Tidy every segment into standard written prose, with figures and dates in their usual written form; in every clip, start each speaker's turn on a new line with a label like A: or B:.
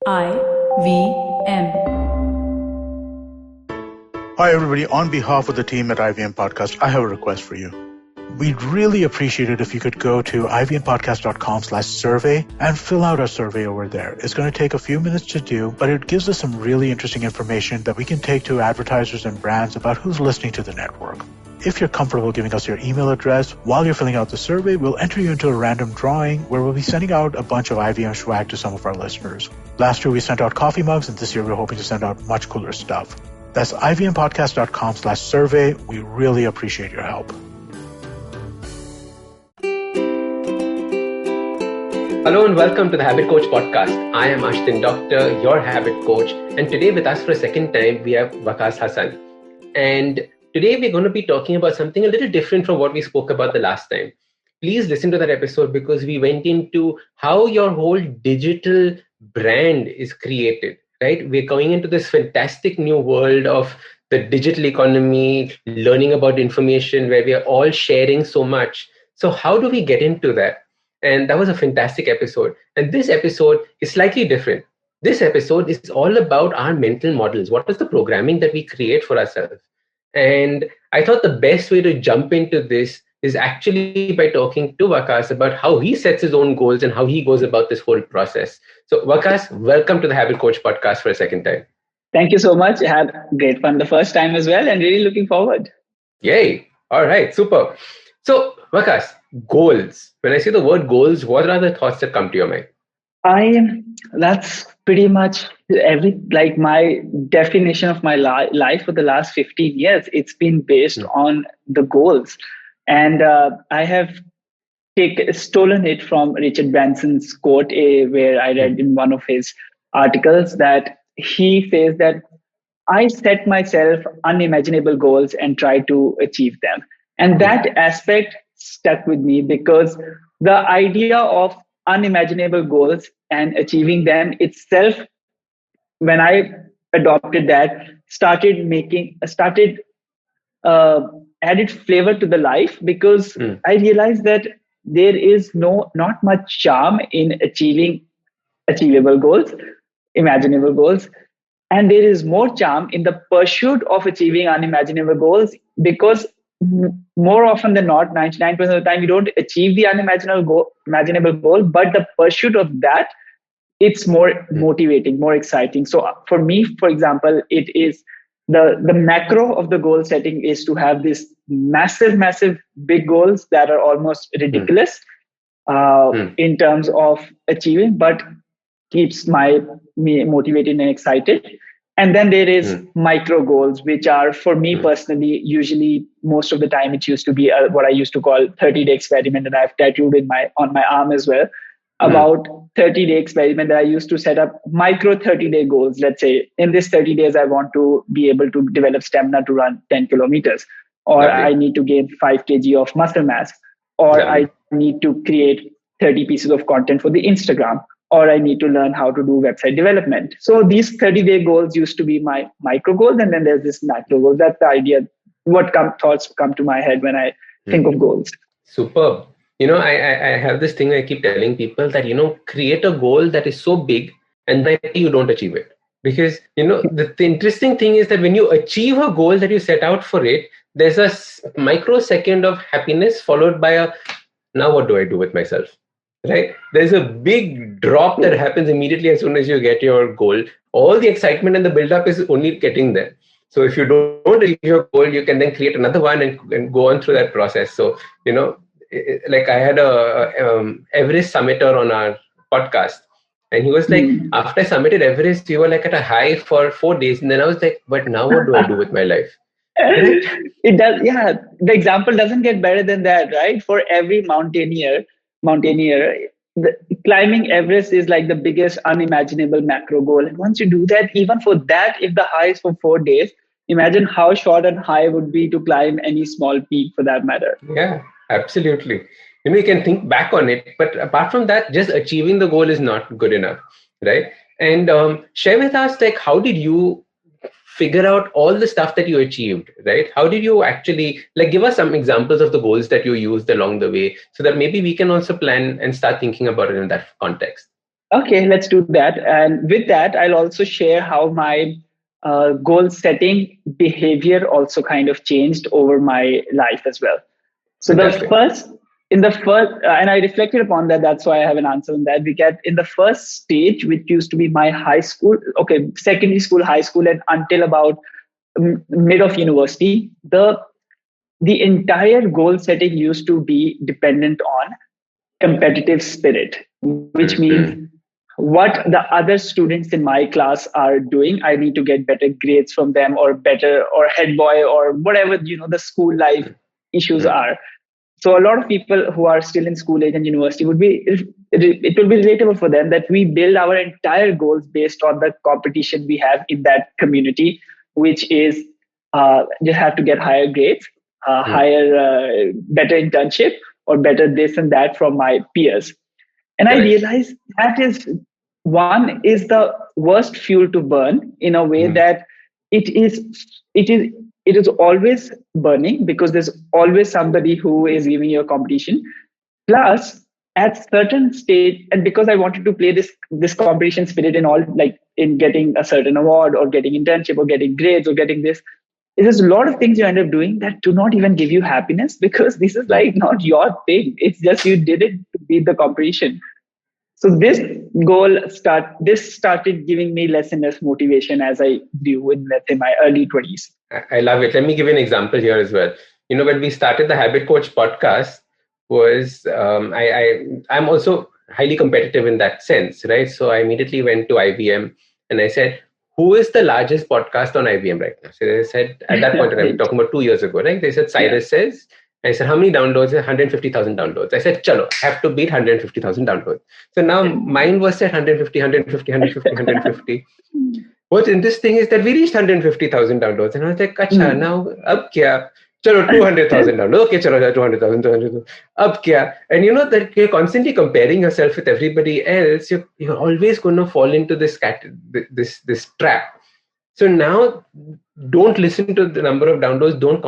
A: IVM.
B: Hi, everybody. On behalf of the team at IVM Podcast, I have a request for you. We'd really appreciate it if you could go to ivmpodcast.com/survey and fill out our survey over there. It's going to take a few minutes to do, but it gives us some really interesting information that we can take to advertisers and brands about who's listening to the network. If you're comfortable giving us your email address, while you're filling out the survey, we'll enter you into a random drawing where we'll be sending out a bunch of IVM swag to some of our listeners. Last year, we sent out coffee mugs, and this year we're hoping to send out much cooler stuff. That's ivmpodcast.com/survey. We really appreciate your help.
C: Hello and welcome to the Habit Coach Podcast. I am Ashdin, Doctor, your habit coach. And today with us for a second time, we have Waqas Hassn. And today we're going to be talking about something a little different from what we spoke about the last time. Please listen to that episode because we went into how your whole digital brand is created, right? We're going into this fantastic new world of the digital economy, learning about information where we are all sharing so much. So how do we get into that? And that was a fantastic episode. And this episode is slightly different. This episode is all about our mental models. What is the programming that we create for ourselves? And I thought the best way to jump into this is actually by talking to Waqas about how he sets his own goals and how he goes about this whole process. So Waqas, welcome to the Habit Coach Podcast for a second time.
D: Thank you so much. I had great fun the first time as well and really looking forward.
C: Yay. All right, super. So Waqas, goals. When I say the word goals, what are the thoughts that come to your mind?
D: That's pretty much my definition of my life for the last 15 years. It's been based on the goals. And I have stolen it from Richard Branson's quote, where I read in one of his articles that he says that I set myself unimaginable goals and try to achieve them. And that aspect stuck with me because the idea of unimaginable goals and achieving them itself, when I adopted that, added flavor to the life because I realized that there is not much charm in achieving achievable goals, imaginable goals. And there is more charm in the pursuit of achieving unimaginable goals because more often than not, 99% of the time, you don't achieve the imaginable goal, but the pursuit of that, it's more motivating, more exciting. So for me, for example, it is the macro of the goal setting is to have this massive big goals that are almost ridiculous in terms of achieving, but keeps me motivated and excited. And then there is micro goals, which are for me personally, usually most of the time, it used to be what I used to call 30-day experiment, and I've tattooed on my arm as well. About 30-day experiment that I used to set up micro 30-day goals. Let's say in this 30 days, I want to be able to develop stamina to run 10 kilometers, or I need to gain 5 kg of muscle mass, or I need to create 30 pieces of content for the Instagram, or I need to learn how to do website development. So these 30-day goals used to be my micro goals. And then there's this macro goal. That's the idea. Thoughts come to my head when I think of goals.
C: Superb. I have this thing I keep telling people that, create a goal that is so big and then you don't achieve it. Because, the interesting thing is that when you achieve a goal that you set out for it, there's a microsecond of happiness followed by now what do I do with myself? Right? There's a big drop that happens immediately as soon as you get your goal. All the excitement and the build-up is only getting there. So if you don't achieve your goal, you can then create another one and go on through that process. So, like I had a Everest summiter on our podcast. And he was like, after I summited Everest, we were like at a high for 4 days. And then I was like, but now what do I do with my life?
D: It does. Yeah. The example doesn't get better than that, right? For every mountaineer, climbing Everest is like the biggest unimaginable macro goal. And once you do that, even for that, if the high is for 4 days, imagine how short and high would be to climb any small peak for that matter.
C: Yeah, absolutely. You can think back on it, but apart from that, just achieving the goal is not good enough, right? And share with us, like, how did you figure out all the stuff that you achieved, right? How did you actually, give us some examples of the goals that you used along the way so that maybe we can also plan and start thinking about it in that context?
D: Okay, let's do that. And with that, I'll also share how my goal setting behavior also kind of changed over my life as well. So
C: Fantastic.
D: in the first, and I reflected upon that. That's why I have an answer on that. We get in the first stage, which used to be my high school, okay, secondary school, high school, and until about mid of university, the entire goal setting used to be dependent on competitive spirit, which means
C: Mm-hmm.
D: what the other students in my class are doing, I need to get better grades from them, or better, or head boy, or whatever, the school life issues are. So a lot of people who are still in school age and university would be, it will be relatable for them that we build our entire goals based on the competition we have in that community, which is you have to get higher grades, higher, better internship, or better this and that from my peers. And I
C: Correct.
D: realized that is one is the worst fuel to burn, in a way
C: Mm.
D: that it is it is it is always burning, because there's always somebody who is giving you a competition. Plus, at certain stage, and because I wanted to play this competition spirit in all, like in getting a certain award, or getting internship, or getting grades, or getting this, there's a lot of things you end up doing that do not even give you happiness, because this is like not your thing. It's just you did it to beat the competition. So this started giving me less and less motivation as I grew in, let's say, my early 20s.
C: I love it. Let me give you an example here as well. When we started the Habit Coach podcast, was I'm also highly competitive in that sense, right? So I immediately went to IBM and I said, who is the largest podcast on IBM right now? So they said, at that point, I'm talking about 2 years ago, right? They said, Cyrus says. I said, how many downloads? 150,000 downloads. I said, chalo, I have to beat 150,000 downloads. So now mine was set 150, 150, 150, 150. What's interesting is that we reached 150,000 downloads. And I was like, acha, now, ab kya? Chalo, 200,000 downloads. Okay, chalo, 200,000, 200,000. Ab kya? And that you're constantly comparing yourself with everybody else. You're always going to fall into this trap. So now, don't listen to the number of downloads. Don't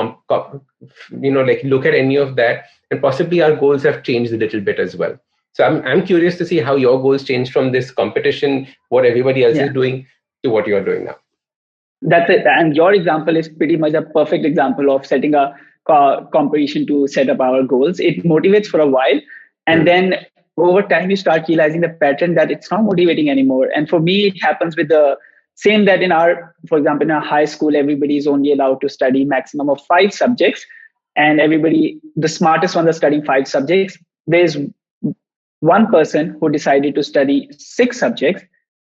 C: look at any of that. And possibly our goals have changed a little bit as well. So I'm curious to see how your goals change from this competition, what everybody else is doing, to what you're doing now.
D: That's it. And your example is pretty much a perfect example of setting a competition to set up our goals. It motivates for a while, and then over time you start realizing the pattern that it's not motivating anymore. And for me, it happens with the same that for example, in our high school, everybody is only allowed to study maximum of 5 subjects, and the smartest ones are studying 5 subjects. There's one person who decided to study 6 subjects,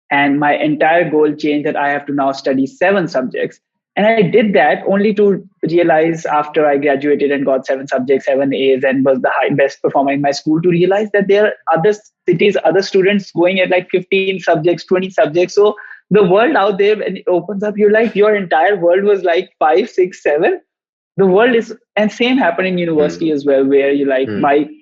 D: and my entire goal changed that I have to now study 7 subjects. And I did that only to realize, after I graduated and got 7 subjects, 7 A's, and was the best performer in my school, to realize that there are other cities, other students going at like 15 subjects, 20 subjects. So the world out there, when it opens up, you're like, your entire world was like 5, 6, 7. The world is, and same happened in university as well, where you're like,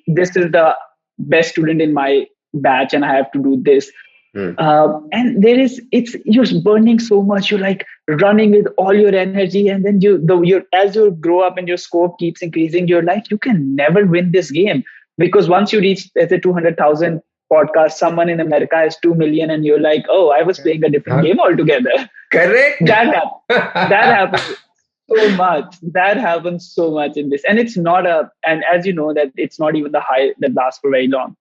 D: this is the best student in my batch, and I have to do this. And you're burning so much, you're like running with all your energy, and then as you grow up and your scope keeps increasing, you're like, you can never win this game, because once you reach, let's say, 200,000 podcasts, someone in America has 2 million, and you're like, oh, I was playing a different game altogether.
C: Correct.
D: That happens so much. That happens so much in this, and it's not and as you know, that it's not even the high that lasts for very long.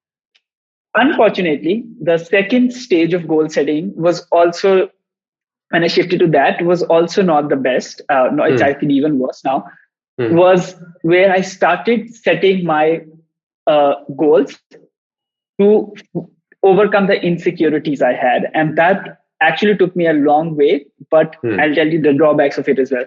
D: Unfortunately, the second stage of goal setting was also, when I shifted to that, was also not the best. No, it's actually even worse now. Was where I started setting my goals to overcome the insecurities I had. And that actually took me a long way, but I'll tell you the drawbacks of it as well.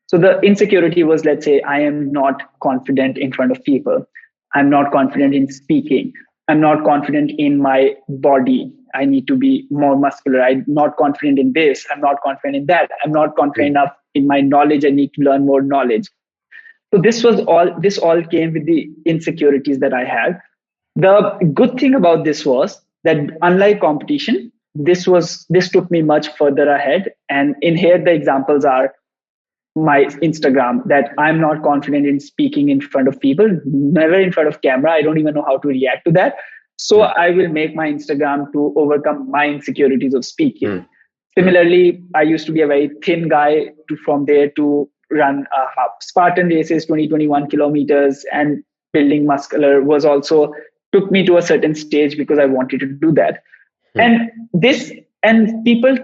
D: So the insecurity was, let's say, I am not confident in front of people. I'm not confident in speaking. I'm not confident in my body. I need to be more muscular. I'm not confident in this. I'm not confident in that. I'm not confident enough in my knowledge. I need to learn more knowledge. So this all came with the insecurities that I had. The good thing about this was that, unlike competition, this took me much further ahead. And in here, the examples are my Instagram, that I'm not confident in speaking in front of people, never in front of camera. I don't even know how to react to that. So I will make my Instagram to overcome my insecurities of speaking. Similarly, I used to be a very thin guy from there to run Spartan races, 21 kilometers, and building muscular was also took me to a certain stage because I wanted to do that. And this and people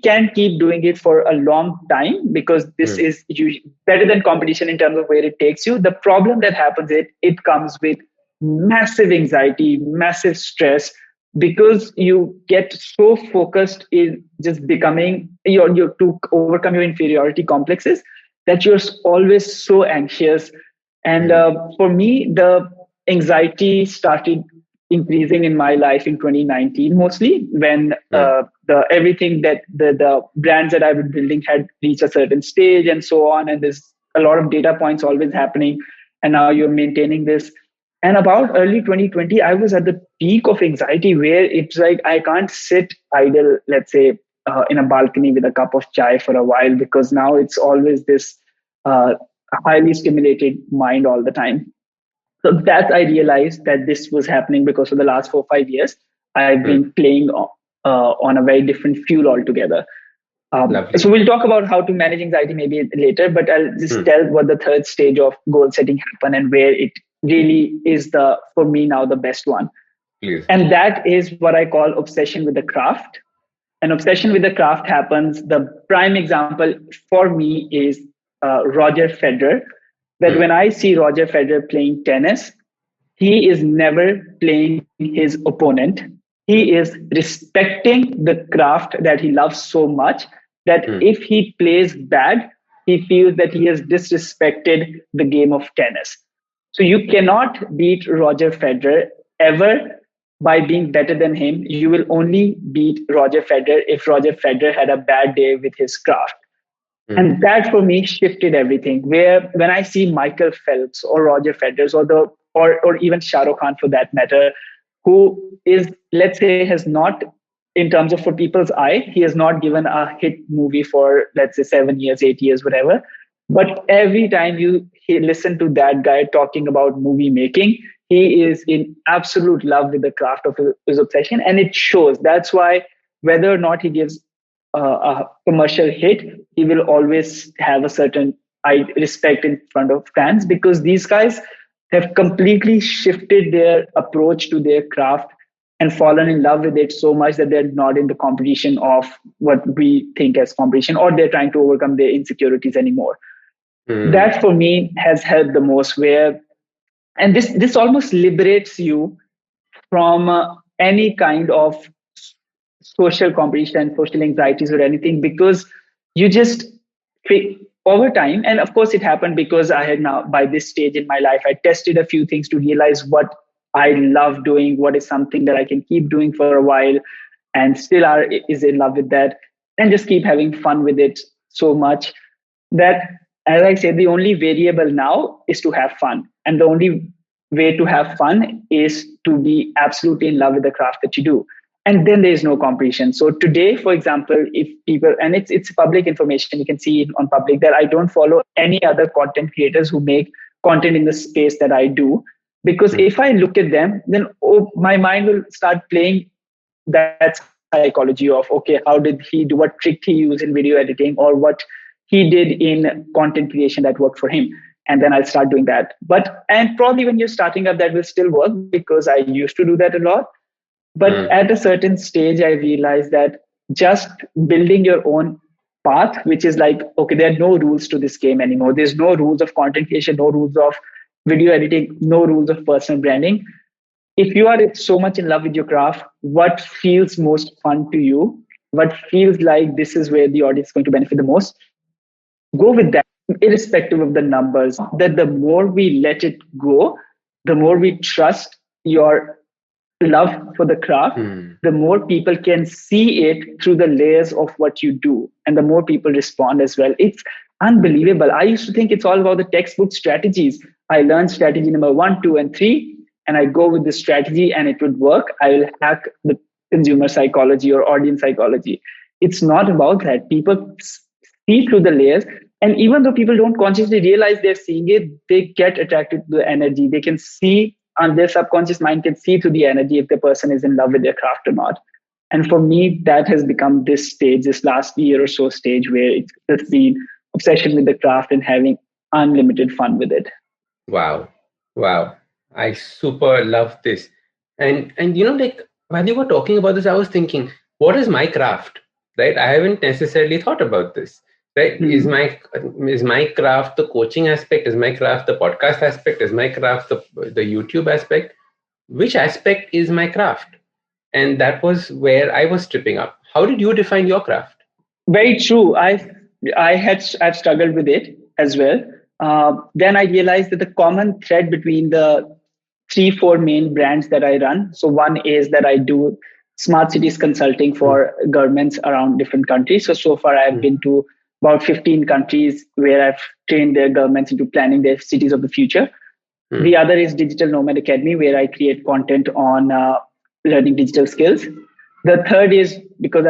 D: can keep doing it for a long time because this is better than competition in terms of where it takes you. The problem that happens is it comes with massive anxiety, massive stress, because you get so focused in just becoming your to overcome your inferiority complexes that you're always so anxious. And for me, the anxiety started increasing in my life in 2019, mostly when the everything that the brands that I was building had reached a certain stage and so on, and there's a lot of data points always happening, and now you're maintaining this. And about early 2020, I was at the peak of anxiety where it's like I can't sit idle, let's say, in a balcony with a cup of chai for a while, because now it's always this highly stimulated mind all the time. So that I realized that this was happening because for the last 4 or 5 years, I've been playing on a very different fuel altogether. So we'll talk about how to manage anxiety maybe later, but I'll just tell what the third stage of goal setting happened and where it really is for me now, the best one.
C: Please.
D: And that is what I call obsession with the craft. And obsession with the craft happens. The prime example for me is Roger Federer. That when I see Roger Federer playing tennis, he is never playing his opponent. He is respecting the craft that he loves so much that if he plays bad, he feels that he has disrespected the game of tennis. So you cannot beat Roger Federer ever by being better than him. You will only beat Roger Federer if Roger Federer had a bad day with his craft. And that for me shifted everything. Where when I see Michael Phelps or Roger Federer or even Shah Rukh Khan for that matter, who is, let's say, has not, in terms of for people's eye, he has not given a hit movie for, let's say, 7 years, 8 years, whatever. But every time you listen to that guy talking about movie making, he is in absolute love with the craft of his obsession. And it shows. That's why whether or not he gives a commercial hit, he will always have a certain respect in front of fans, because these guys have completely shifted their approach to their craft and fallen in love with it so much that they're not in the competition of what we think as competition, or they're trying to overcome their insecurities anymore. That for me has helped the most. And this almost liberates you from any kind of social competition, social anxieties, or anything, because you just over time. And of course, it happened because I had now, by this stage in my life, I tested a few things to realize what I love doing, what is something that I can keep doing for a while and still is in love with that, and just keep having fun with it so much that, as I said, the only variable now is to have fun. And the only way to have fun is to be absolutely in love with the craft that you do. And then there is no competition. So today, for example, if people, and it's public information, you can see it on public, that I don't follow any other content creators who make content in the space that I do. Because if I look at them, then my mind will start playing that psychology of, okay, how did he do, what trick he used in video editing, or what he did in content creation that worked for him. And then I'll start doing that. And probably when you're starting up, that will still work, because I used to do that a lot. But at a certain stage, I realized that just building your own path, which is like, okay, there are no rules to this game anymore. There's no rules of content creation, no rules of video editing, no rules of personal branding. If you are so much in love with your craft, what feels most fun to you, what feels like this is where the audience is going to benefit the most, go with that, irrespective of the numbers. That the more we let it go, the more we trust your love for the craft, the more people can see it through the layers of what you do, and the more people respond as well. It's unbelievable. I used to think it's all about the textbook strategies. I learned strategy number 1, 2, and 3, and I go with this strategy and it would work. I will hack the consumer psychology or audience psychology. It's not about that. People see through the layers, and even though people don't consciously realize they're seeing it, they get attracted to the energy. They can see their subconscious mind can see through the energy if the person is in love with their craft or not. And for me, that has become this stage, this last year or so stage, where it's just been obsession with the craft and having unlimited fun with it.
C: Wow. Wow. I super love this. And like while you were talking about this, I was thinking, what is my craft? Right? I haven't necessarily thought about this. Right? Is my craft the coaching aspect? Is my craft the podcast aspect? Is my craft the YouTube aspect? Which aspect is my craft? And that was where I was tripping up. How did you define your craft?
D: Very true. I've struggled with it as well. Then I realized that the common thread between the 3-4 main brands that I run. So one is that I do smart cities consulting for governments around different countries. So far I've been to about 15 countries where I've trained their governments into planning their cities of the future. The other is Digital Nomad Academy, where I create content on learning digital skills. The third is because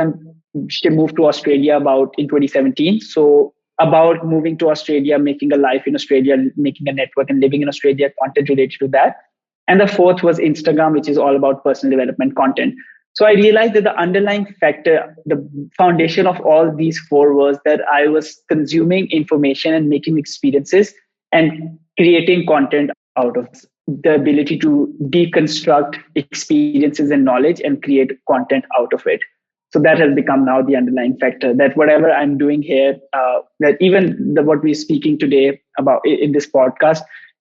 D: she moved to Australia about in 2017. So about moving to Australia, making a life in Australia, making a network and living in Australia, content related to that. And the fourth was Instagram, which is all about personal development content. So I realized that the underlying factor, the foundation of all these four was that I was consuming information and making experiences and creating content out of the ability to deconstruct experiences and knowledge and create content out of it. So that has become now the underlying factor, that whatever I'm doing here, that even what we're speaking today about in this podcast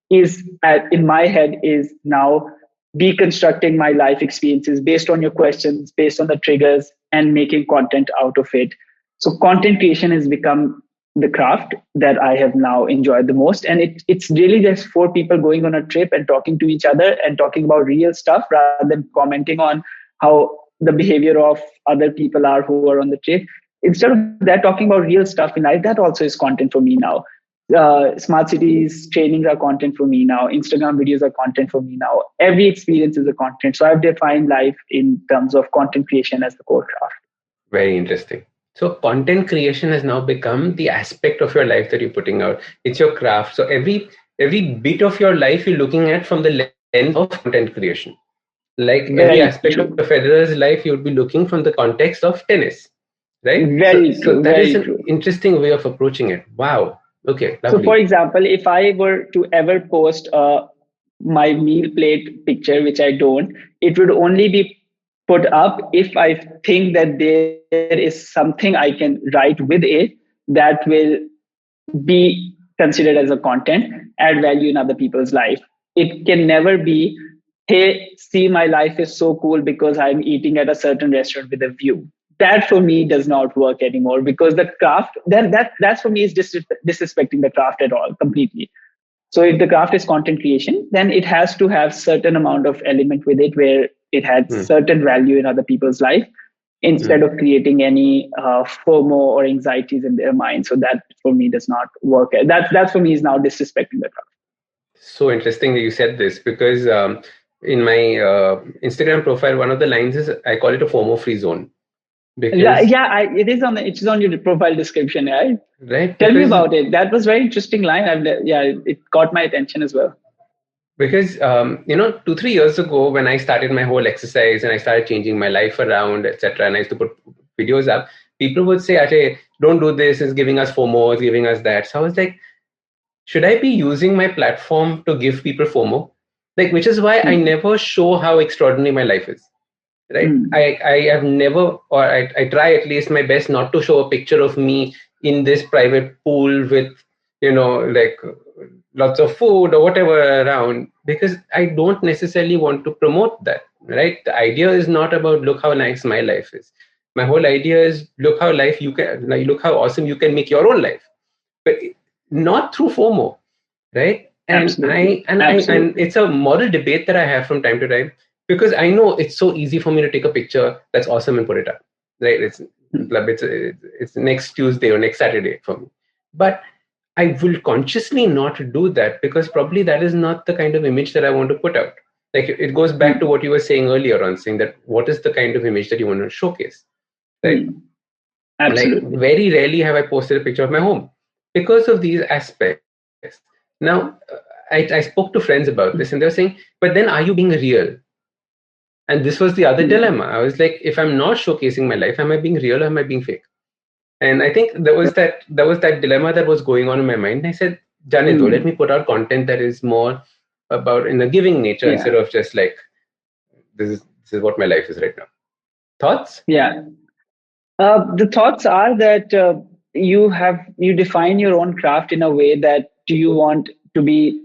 D: is in my head is now deconstructing my life experiences based on your questions, based on the triggers, and making content out of it. So content creation has become the craft that I have now enjoyed the most. And it's really just 4 people going on a trip and talking to each other and talking about real stuff rather than commenting on how the behavior of other people are who are on the trip. Instead of that, talking about real stuff in life, that also is content for me now. Smart cities trainings are content for me now. Instagram videos are content for me now. Every experience is a content. So I've defined life in terms of content creation as the core craft.
C: Very interesting. So content creation has now become the aspect of your life that you're putting out. It's your craft. So every bit of your life you're looking at from the lens of content creation. Like every aspect of Federer's life, you would be looking from the context of tennis, right?
D: Very true.
C: So that is an interesting way of approaching it. Wow. Okay. Lovely.
D: So for example, if I were to ever post my meal plate picture, which I don't, it would only be put up if I think that there is something I can write with it that will be considered as a content, add value in other people's life. It can never be, hey, see, my life is so cool because I'm eating at a certain restaurant with a view. That for me does not work anymore, because the craft, that for me is disrespecting the craft at all completely. So if the craft is content creation, then it has to have certain amount of element with it where it has certain value in other people's life, instead of creating any FOMO or anxieties in their mind. So that for me does not work. That for me is now disrespecting the craft.
C: So interesting that you said this, because in my Instagram profile, one of the lines is, I call it a FOMO free zone.
D: Because, it is on your profile description, right?
C: Right.
D: Tell me about it. That was very interesting line. It caught my attention as well.
C: Because 2-3 years ago, when I started my whole exercise and I started changing my life around, etc., and I used to put videos up, people would say, "Ajay, don't do this. It's giving us FOMO. It's giving us that." So I was like, should I be using my platform to give people FOMO? Like, which is why I never show how extraordinary my life is. Right? I have never, or I try at least my best not to show a picture of me in this private pool with, like lots of food or whatever around, because I don't necessarily want to promote that. Right? The idea is not about look how nice my life is. My whole idea is look how look how awesome you can make your own life, but not through FOMO, right? And
D: Absolutely.
C: and it's a moral debate that I have from time to time, because I know it's so easy for me to take a picture that's awesome and put it up, right? It's next Tuesday or next Saturday for me, but I will consciously not do that, because probably that is not the kind of image that I want to put out. Like, it goes back to what you were saying earlier on, saying that what is the kind of image that you want to showcase, right?
D: Absolutely.
C: Like, very rarely have I posted a picture of my home because of these aspects. Now, I spoke to friends about this, and they were saying, but then are you being real? And this was the other dilemma. I was like, if I'm not showcasing my life, am I being real or am I being fake? And I think there was that dilemma that was going on in my mind. And I said, Janito, let me put out content that is more about in a giving nature instead of just like, this is what my life is right now. Thoughts?
D: Yeah. The thoughts are that you define your own craft in a way that do you want to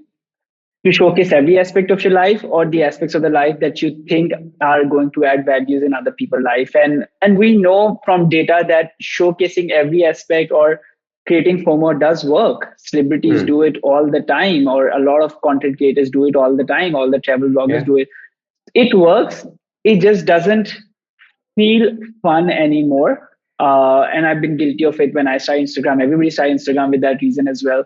D: showcase every aspect of your life or the aspects of the life that you think are going to add values in other people's life. And we know from data that showcasing every aspect or creating FOMO does work. Celebrities do it all the time, or a lot of content creators do it all the time. All the travel bloggers do it. It works. It just doesn't feel fun anymore. And I've been guilty of it when I started Instagram. Everybody started Instagram with that reason as well.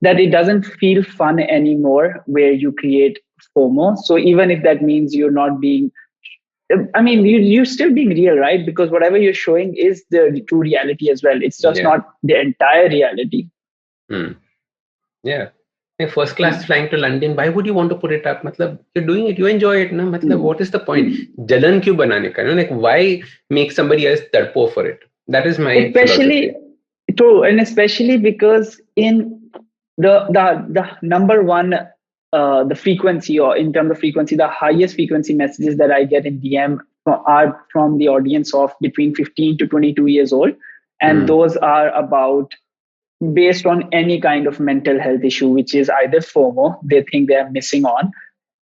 D: That it doesn't feel fun anymore where you create FOMO. So even if that means you're not being, I mean, you're still being real, right? Because whatever you're showing is the true reality as well. It's just not the entire reality.
C: Yeah. First class flying to London, why would you want to put it up? Matlab, you're doing it, you enjoy it. Na? Matlab, what is the point? Jalan kyun banane ka? Like, why make somebody else tarpo for it? That is my philosophy.
D: True, and especially because in the number one, the frequency, or in terms of frequency, the highest frequency messages that I get in DM are from the audience of between 15 to 22 years old. And those are about based on any kind of mental health issue, which is either FOMO, they think they are missing on.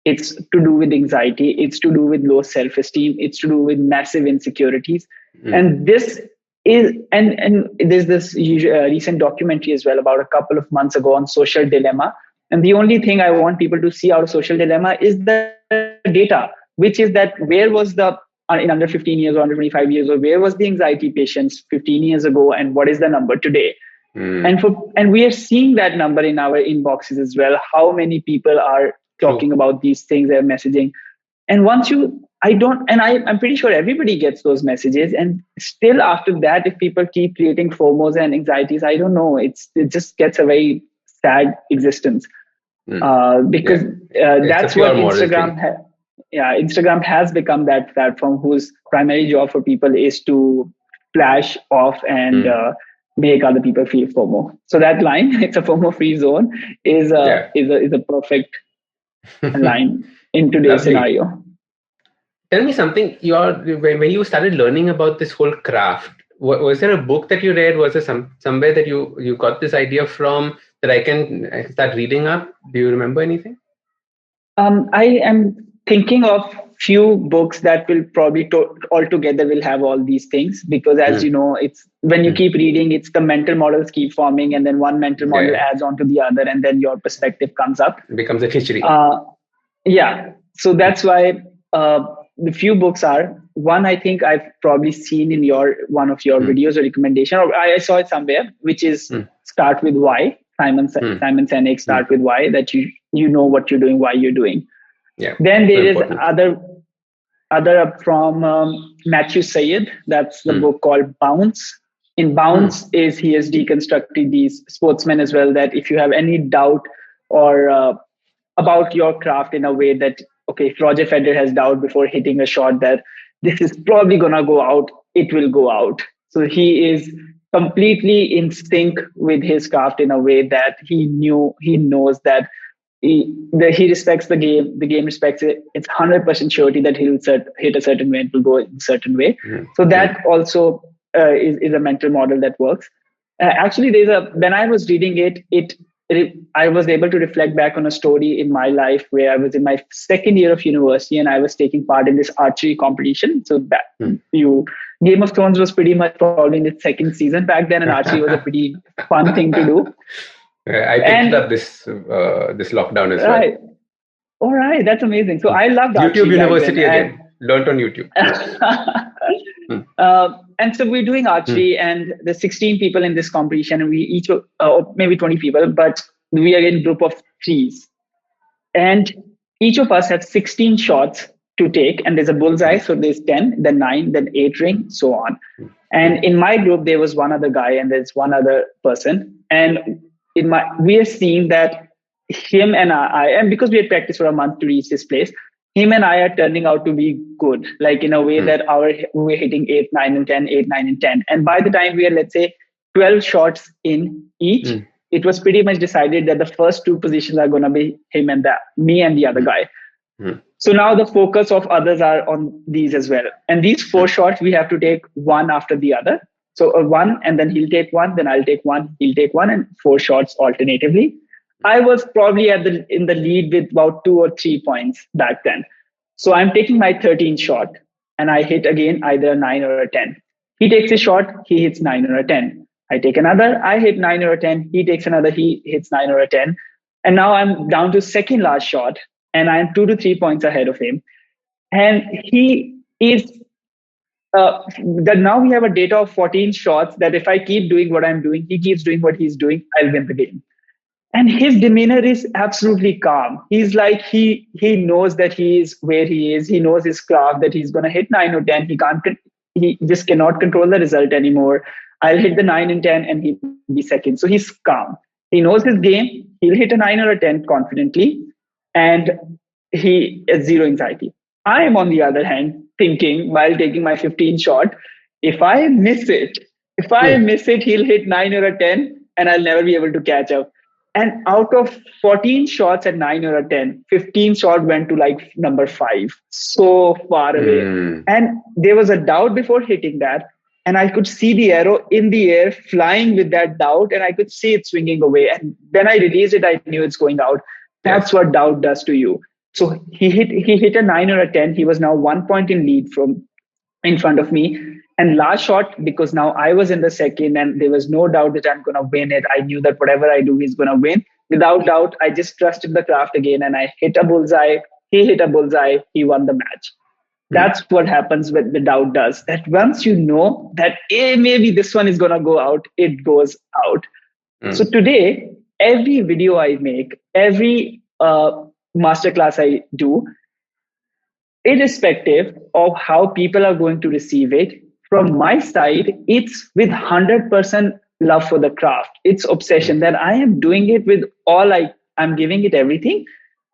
D: It's to do with anxiety. It's to do with low self-esteem. It's to do with massive insecurities. And this is, and there's this recent documentary as well about a couple of months ago on social dilemma. And the only thing I want people to see out of social dilemma is the data, which is that where was the, in under 15 years or under 25 years, or where was the anxiety patients 15 years ago, and what is the number today? And we are seeing that number in our inboxes as well. How many people are talking about these things, they're messaging. And once I'm pretty sure everybody gets those messages. And still after that, if people keep creating FOMOs and anxieties, I don't know, it just gets a very sad existence. Because that's what Instagram has become, that platform whose primary job for people is to flash off and make other people feel FOMO. So that line, it's a FOMO-free zone, is a perfect line in today's scenario.
C: Tell me something. When you started learning about this whole craft, was there a book that you read? Was there somewhere that you got this idea from that I can start reading up? Do you remember anything?
D: I am thinking of few books that will probably altogether will have all these things, because as you know, it's when you keep reading, it's the mental models keep forming, and then one mental model adds on to the other, and then your perspective comes up.
C: It becomes a khichdi.
D: So that's why the few books are one. I think I've probably seen in one of your videos or recommendation, or I saw it somewhere, which is Start With Why. Simon Sinek, Start With Why, that you know what you're doing, why you're doing.
C: Yeah.
D: Then there is other from Matthew Syed. That's the book called Bounce. In Bounce he has deconstructed these sportsmen as well, that if you have any doubt or about your craft in a way that, okay, if Roger Federer has doubt before hitting a shot that this is probably going to go out, it will go out. So he is completely in sync with his craft in a way that he knows that he respects the game respects it. It's 100% surety that he'll hit a certain way and it will go in a certain way. So that also is a mental model that works. Actually, when I was reading it, I was able to reflect back on a story in my life where I was in my second year of university and I was taking part in this archery competition. So Game of Thrones was pretty much probably in its second season back then, and archery was a pretty fun thing to do.
C: I picked up this lockdown as well.
D: All right, that's amazing. So I loved archery.
C: YouTube University again. Learned on YouTube.
D: And so we're doing archery, and there's 16 people in this competition, and we each, maybe 20 people, but we are in a group of threes. And each of us have 16 shots to take, and there's a bullseye, so there's 10, then 9, then 8 ring, so on. And in my group, there was one other guy, and there's one other person. And we are seeing that him and and because we had practiced for a month to reach this place, him and I are turning out to be good, like in a way that we're hitting 8, 9, and 10, 8, 9, and 10. And by the time we are, let's say, 12 shots in each, it was pretty much decided that the first two positions are going to be him and me and the other guy. So now the focus of others are on these as well. And these 4 shots, we have to take one after the other. So one, and then he'll take one, then I'll take one, he'll take one, and 4 shots alternatively. I was probably in the lead with about 2 or 3 points back then. So I'm taking my 13th shot, and I hit again either a 9 or a 10. He takes a shot, he hits 9 or a 10. I take another, I hit 9 or a 10. He takes another, he hits 9 or a 10. And now I'm down to second last shot, and I'm 2 to 3 points ahead of him. And he is that now we have a data of 14 shots that if I keep doing what I'm doing, he keeps doing what he's doing, I'll win the game. And his demeanor is absolutely calm. He's like, he knows that he is where he is. He knows his craft, that he's going to hit 9 or 10. He just cannot control the result anymore. I'll hit the 9 and 10 and he'll be second. So he's calm. He knows his game. He'll hit a 9 or a 10 confidently. And he has zero anxiety. I am, on the other hand, thinking while taking my 15 shot, if I miss it, he'll hit 9 or a 10 and I'll never be able to catch up. And out of 14 shots at 9 or a 10, 15 shots went to like number 5, so far away. And there was a doubt before hitting that. And I could see the arrow in the air flying with that doubt, and I could see it swinging away. And when I released it, I knew it's going out. That's what doubt does to you. So he hit a 9 or a 10. He was now 1 point in lead in front of me. And last shot, because now I was in the second and there was no doubt that I'm going to win it. I knew that whatever I do, he's going to win. Without doubt, I just trusted the craft again and I hit a bullseye. He hit a bullseye. He won the match. That's what happens with the doubt does. That once you know that maybe this one is going to go out, it goes out. So today, every video I make, every masterclass I do, irrespective of how people are going to receive it, from my side, it's with 100% love for the craft. It's obsession that I am doing it with all I'm giving it everything.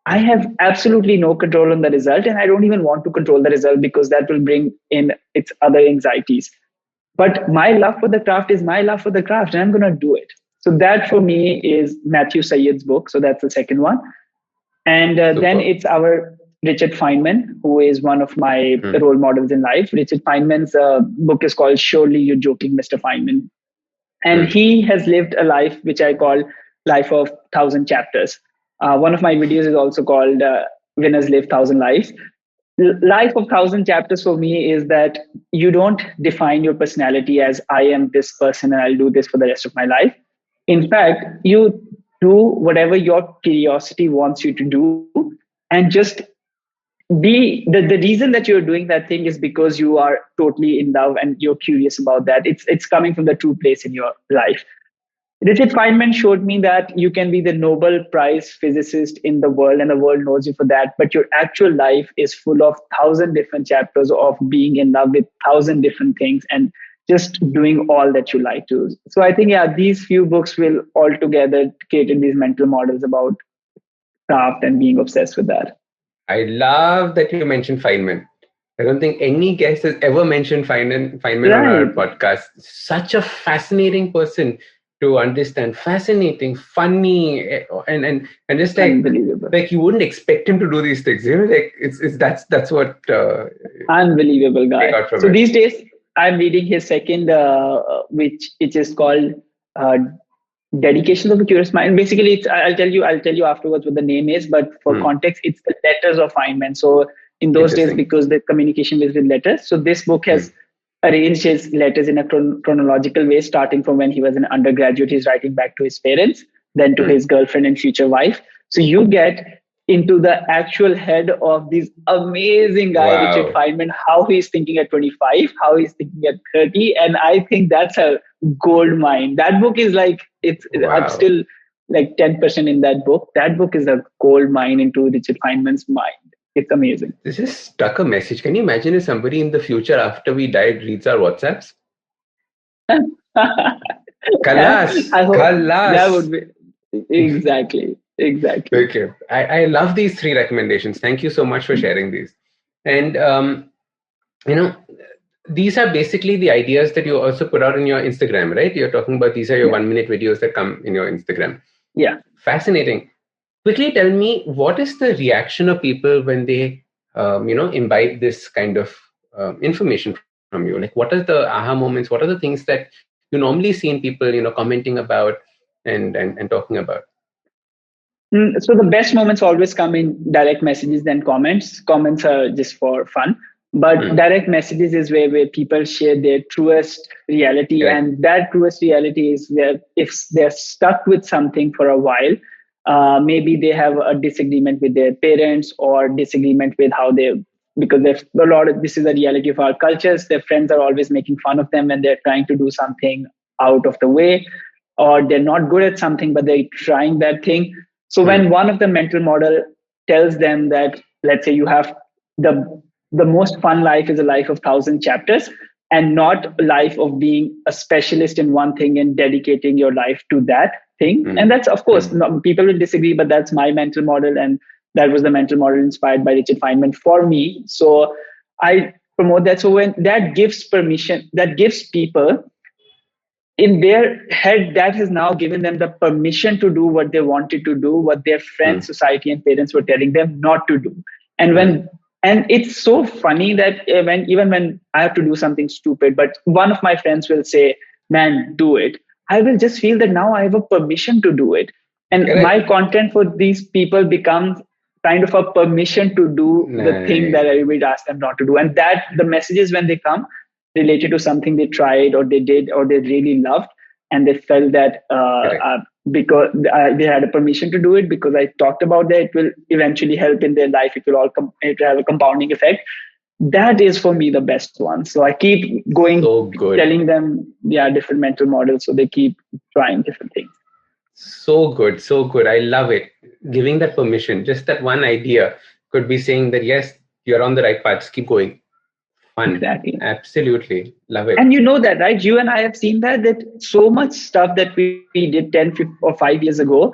D: I have absolutely no control on the result, and I don't even want to control the result because that will bring in its other anxieties. But my love for the craft is my love for the craft, and I'm going to do it. So that for me is Matthew Syed's book. So that's the second one. And then it's our Richard Feynman, who is one of my role models in life. Richard Feynman's book is called Surely You're Joking, Mr. Feynman. And he has lived a life which I call Life of 1,000 Chapters. One of my videos is also called Winners Live 1,000 Lives. Life of 1,000 Chapters for me is that you don't define your personality as I am this person and I'll do this for the rest of my life. In fact, you do whatever your curiosity wants you to do, and just be the reason that you're doing that thing is because you are totally in love and you're curious about that. It's coming from the true place in your life. Richard Feynman showed me that you can be the Nobel Prize physicist in the world and the world knows you for that, but your actual life is full of 1,000 different chapters of being in love with 1,000 different things and just doing all that you like to. So I think, these few books will altogether create these mental models about craft and being obsessed with that.
C: I love that you mentioned Feynman. I don't think any guest has ever mentioned Feynman on our podcast. Such a fascinating person to understand. Fascinating, funny, and just like you wouldn't expect him to do these things. You know, like that's what
D: unbelievable guy. So these days I'm reading his second, which is called Dedication of a Curious Mind. Basically, I'll tell you afterwards what the name is, but for context, it's the letters of Feynman. So in those days, because the communication was with letters, so this book has arranged his letters in a chronological way, starting from when he was an undergraduate. He's writing back to his parents, then to his girlfriend and future wife. So you get into the actual head of this amazing guy, Richard Feynman, how he's thinking at 25, how he's thinking at 30. And I think that's a gold mine. That book is like, I'm still like 10% in that book. That book is a gold mine into Richard Feynman's mind. It's amazing.
C: This is stuck a message. Can you imagine if somebody in the future after we died reads our WhatsApps? Kalas.
D: That would be exactly. Exactly.
C: Okay. I love these three recommendations. Thank you so much for sharing these. And, you know, these are basically the ideas that you also put out in your Instagram, right? You're talking about these are your
D: Yeah.
C: 1 minute videos that come in your Instagram.
D: Yeah.
C: Fascinating. Quickly tell me, what is the reaction of people when they, imbibe this kind of information from you? Like, what are the aha moments? What are the things that you normally see in people, commenting about and talking about?
D: So the best moments always come in direct messages than comments. Comments are just for fun. But direct messages is where people share their truest reality.
C: Correct.
D: And that truest reality is where if they're stuck with something for a while, maybe they have a disagreement with their parents or disagreement with how they, because there's a lot of, this is the reality of our cultures. Their friends are always making fun of them when they're trying to do something out of the way, or they're not good at something, but they're trying that thing. So when one of the mental model tells them that, let's say you have the most fun life is a life of 1,000 chapters, and not a life of being a specialist in one thing and dedicating your life to that thing. And that's, of course, people will disagree, but that's my mental model. And that was the mental model inspired by Richard Feynman for me. So I promote that. So when that gives permission, that gives people in their head, that has now given them the permission to do what they wanted to do, what their friends, society, and parents were telling them not to do. And and it's so funny that when I have to do something stupid, but one of my friends will say, "Man, do it," I will just feel that now I have a permission to do it, and
C: Correct.
D: my content for these people becomes kind of a permission to do the thing that everybody asked them not to do. And that the messages when they come related to something they tried or they did or they really loved, and they felt that because they had a permission to do it, because I talked about that it will eventually help in their life, it will have a compounding effect. That is for me the best one. So I keep going, telling them different mental models, so they keep trying different things.
C: So good. I love it. Giving that permission, just that one idea could be saying that yes, you're on the right path, just keep going. Fun.
D: Exactly.
C: Absolutely. Love it.
D: And you know that, right? You and I have seen that so much stuff that we did 10 or 5 years ago,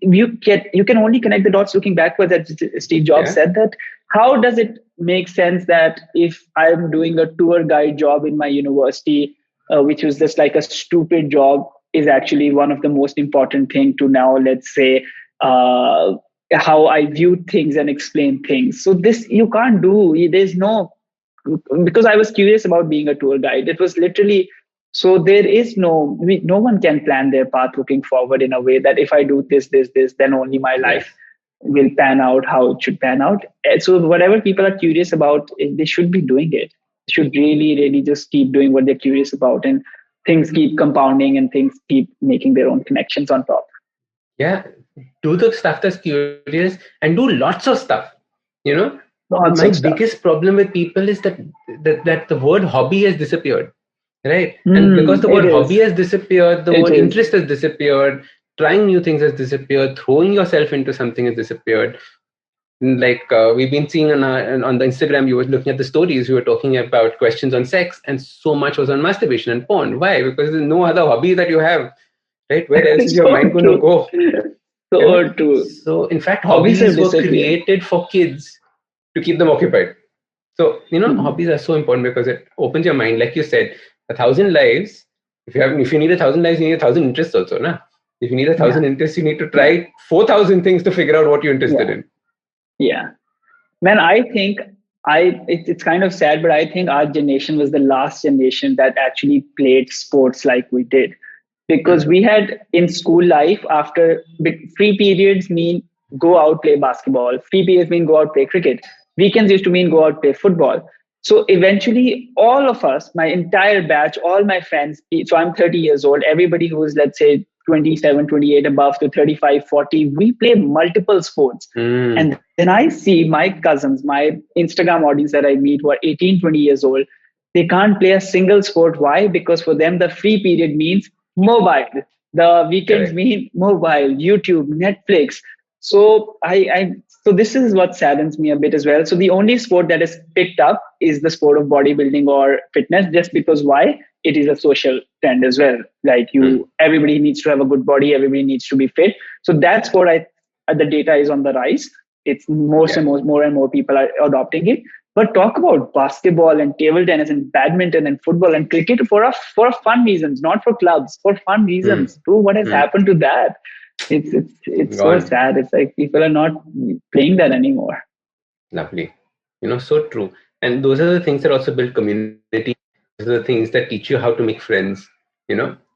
D: you can only connect the dots looking backwards. That Steve Jobs said that. How does it make sense that if I'm doing a tour guide job in my university, which was just like a stupid job, is actually one of the most important thing to now, let's say, how I view things and explain things. So this you can't do. There's no, because I was curious about being a tour guide. It was literally, so there is no one can plan their path looking forward in a way that if I do this, then only my life will pan out how it should pan out. So whatever people are curious about, they should be doing it. They should really, really just keep doing what they're curious about, and things keep compounding and things keep making their own connections on top.
C: Yeah, do the stuff that's curious and do lots of stuff,
D: My
C: biggest problem with people is that the word hobby has disappeared, right? And because the word hobby has disappeared, the word interest has disappeared, trying new things has disappeared, throwing yourself into something has disappeared. Like we've been seeing on the Instagram, you were looking at the stories, you were talking about questions on sex, and so much was on masturbation and porn. Why? Because there's no other hobby that you have, right? Where else is your mind going to go?
D: So true.
C: So in fact, hobbies were created for kids to keep them occupied. So, hobbies are so important because it opens your mind. Like you said, 1,000 lives. If you need 1,000 lives, you need 1,000 interests also, na? If you need 1,000 interests, you need to try 4,000 things to figure out what you're interested in.
D: Yeah. Man, I think it's kind of sad, but I think our generation was the last generation that actually played sports like we did. Because we had in school life, after free periods mean go out, play basketball. Free periods mean go out, play cricket. Weekends used to mean go out, play football. So eventually all of us, my entire batch, all my friends, so I'm 30 years old, everybody who's, let's say, 27, 28 above to 35, 40, we play multiple sports. And then I see my cousins, my Instagram audience that I meet who are 18, 20 years old, they can't play a single sport. Why? Because for them, the free period means mobile. The weekends mean mobile, YouTube, Netflix. So so this is what saddens me a bit as well. So the only sport that is picked up is the sport of bodybuilding or fitness, just because why? It is a social trend as well. Like everybody needs to have a good body, everybody needs to be fit. So that sport the data is on the rise. It's more and more people are adopting it. But talk about basketball and table tennis and badminton and football and cricket for fun reasons, not for clubs, for fun reasons. Dude, what has happened to that? It's so sad. It's like people are not playing that anymore.
C: Lovely. So true. And those are the things that also build community. Those are the things that teach you how to make friends.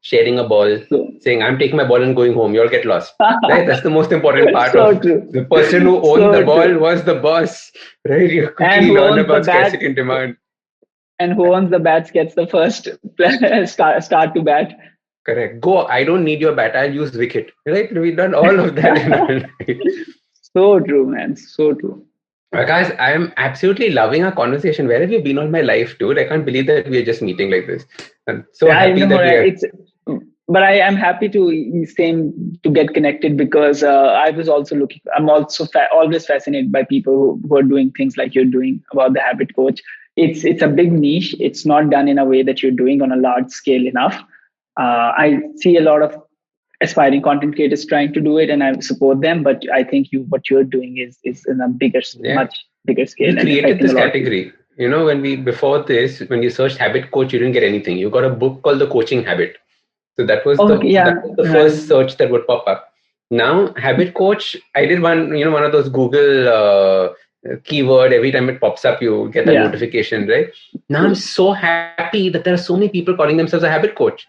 C: Sharing a ball, saying, I'm taking my ball and going home, you'll get lost. Right? That's the most important part of
D: true.
C: The person who owned the ball was the boss. Right? You quickly learn about scarcity and demand.
D: And who owns the bats gets the first start to bat.
C: Correct. Go, I don't need your bat, I'll use wicket. Right? We've done all of that in our life.
D: So true, man. So true.
C: Guys, I'm absolutely loving our conversation. Where have you been all my life, dude? I can't believe that we're just meeting like this. I'm so happy that
D: but I am happy to get connected because I was also looking. I'm also always fascinated by people who are doing things like you're doing about the habit coach. It's a big niche. It's not done in a way that you're doing on a large scale enough. I see a lot of aspiring content creators trying to do it, and I support them. But I think what you're doing is in a much bigger scale.
C: We created this category. When you searched habit coach, you didn't get anything. You got a book called The Coaching Habit. So that was the first search that would pop up. Now, habit coach, I did one of those Google keyword. Every time it pops up, you get a notification, right? Now I'm so happy that there are so many people calling themselves a habit coach.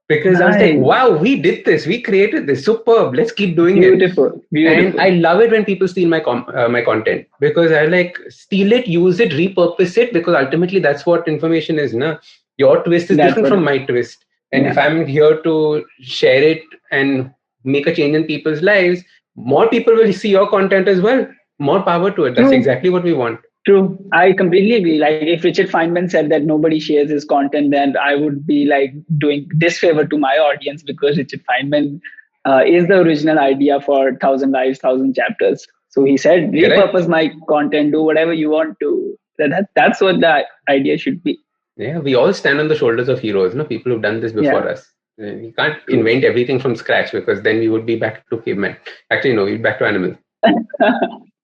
C: Because I was like, wow, we did this. We created this. Superb. Let's keep doing it.
D: Beautiful.
C: And I love it when people steal my content. Because I steal it, use it, repurpose it. Because ultimately, that's what information is. Na? Your twist is different from my twist. And if I'm here to share it and make a change in people's lives, more people will see your content as well. More power to it. That's exactly what we want.
D: True. I completely agree. Like if Richard Feynman said that nobody shares his content, then I would be like doing disfavor to my audience because Richard Feynman is the original idea for 1,000 lives, 1,000 chapters. So he said, repurpose my content, do whatever you want to. That's what the idea should be.
C: Yeah, we all stand on the shoulders of heroes, people who've done this before us. We can't invent everything from scratch because then we would be back to cavemen. Actually, no, we'd be back to animals.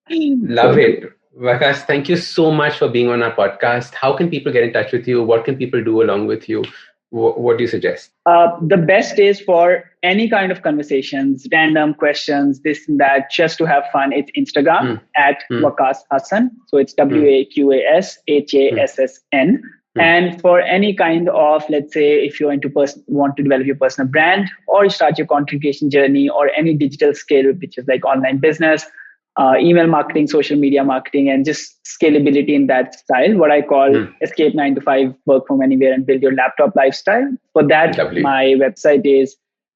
C: Love it. Waqas, thank you so much for being on our podcast. How can people get in touch with you? What can people do along with you? What do you suggest?
D: The best is for any kind of conversations, random questions, this and that, just to have fun. It's Instagram at Waqas Hassn. So it's WAQASHASSN. And for any kind of, let's say, if you're want to develop your personal brand or start your content creation journey or any digital skill, which is like online business, email marketing, social media marketing, and just scalability in that style, what I call escape 9 to 5, work from anywhere and build your laptop lifestyle. For that, my website is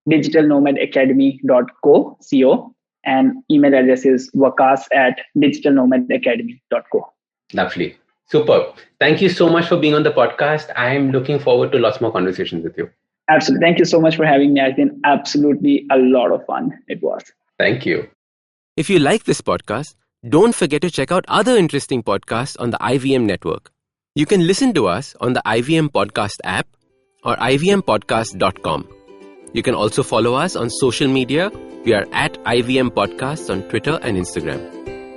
D: digitalnomadacademy.co, and email address is waqas@digitalnomadacademy.co.
C: Lovely. Superb. Thank you so much for being on the podcast. I'm looking forward to lots more conversations with you.
D: Absolutely. Thank you so much for having me. It's been absolutely a lot of fun. It was.
C: Thank you.
A: If you like this podcast, don't forget to check out other interesting podcasts on the IVM network. You can listen to us on the IVM Podcast app or ivmpodcast.com. You can also follow us on social media. We are at IVM Podcasts on Twitter and Instagram.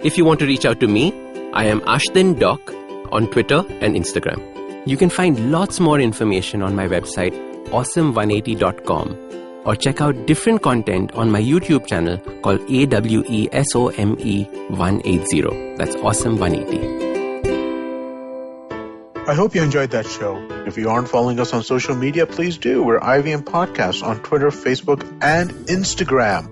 A: If you want to reach out to me, I am Ashdin Doc on Twitter and Instagram. You can find lots more information on my website, awesome180.com, or check out different content on my YouTube channel called AWESOME180. That's Awesome180.
B: I hope you enjoyed that show. If you aren't following us on social media, please do. We're IVM Podcasts on Twitter, Facebook, and Instagram.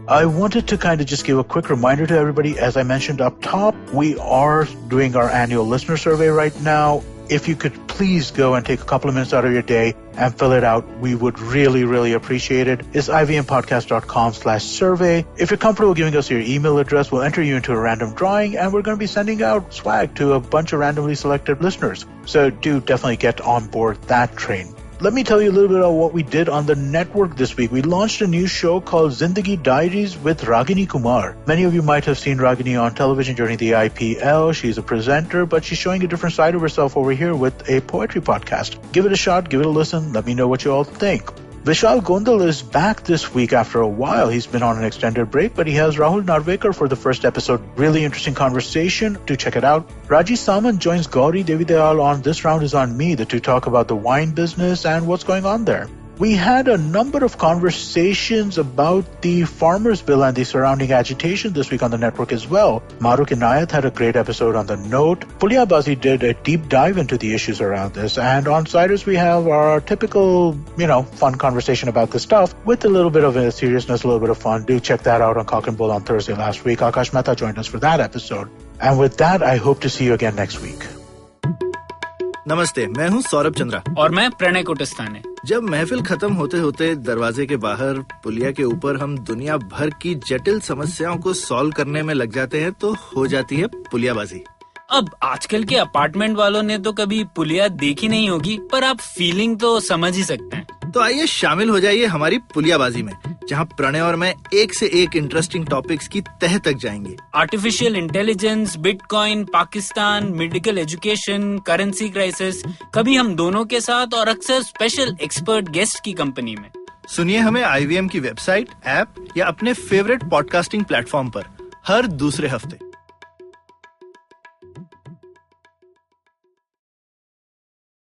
B: I wanted to kind of just give a quick reminder to everybody. As I mentioned up top, we are doing our annual listener survey right now. If you could please go and take a couple of minutes out of your day and fill it out, we would really, really appreciate it. It's ivmpodcast.com/survey. If you're comfortable giving us your email address, we'll enter you into a random drawing, and we're going to be sending out swag to a bunch of randomly selected listeners. So do definitely get on board that train. Let me tell you a little bit about what we did on the network this week. We launched a new show called Zindagi Diaries with Ragini Kumar. Many of you might have seen Ragini on television during the IPL. She's a presenter, but she's showing a different side of herself over here with a poetry podcast. Give it a shot, give it a listen. Let me know what you all think. Vishal Gondal is back this week after a while. He's been on an extended break, but he has Rahul Narvekar for the first episode. Really interesting conversation. Do check it out. Raji Samant joins Gauri Devidayal on This Round Is On Me to talk about the wine business and what's going on there. We had a number of conversations about the Farmers' Bill and the surrounding agitation this week on the network as well. Maruk Inayat had a great episode on the note. Puliyabazi did a deep dive into the issues around this. And on Siders, we have our typical, fun conversation about this stuff with a little bit of a seriousness, a little bit of fun. Do check that out on Cock and Bull on Thursday last week. Akash Mehta joined us for that episode. And with that, I hope to see you again next week.
E: नमस्ते, मैं हूँ सौरभ चंद्रा
F: और मैं प्रणय कुटस्थाने।
E: जब महफिल खत्म होते होते दरवाजे के बाहर पुलिया के ऊपर हम दुनिया भर की जटिल समस्याओं को सॉल्व करने में लग जाते हैं तो हो जाती है पुलियाबाजी।
F: अब आजकल के अपार्टमेंट वालों ने तो कभी पुलिया देखी नहीं होगी, पर आप फीलिंग तो समझ ही सकते हैं।
E: तो आइए शामिल हो जाइए हमारी पुलियाबाजी में, जहां प्रणय और मैं एक से एक इंटरेस्टिंग टॉपिक्स की तह तक जाएंगे।
F: Artificial intelligence, bitcoin, Pakistan, medical education, currency crisis, कभी हम दोनों के साथ और अक्सर स्पेशल एक्सपर्ट गेस्ट की कंपनी में।
E: सुनिए हमें IVM की वेबसाइट, ऐप या अपने फेवरेट पॉडकास्टिंग प्लेटफॉर्म पर हर दूसरे हफ्ते।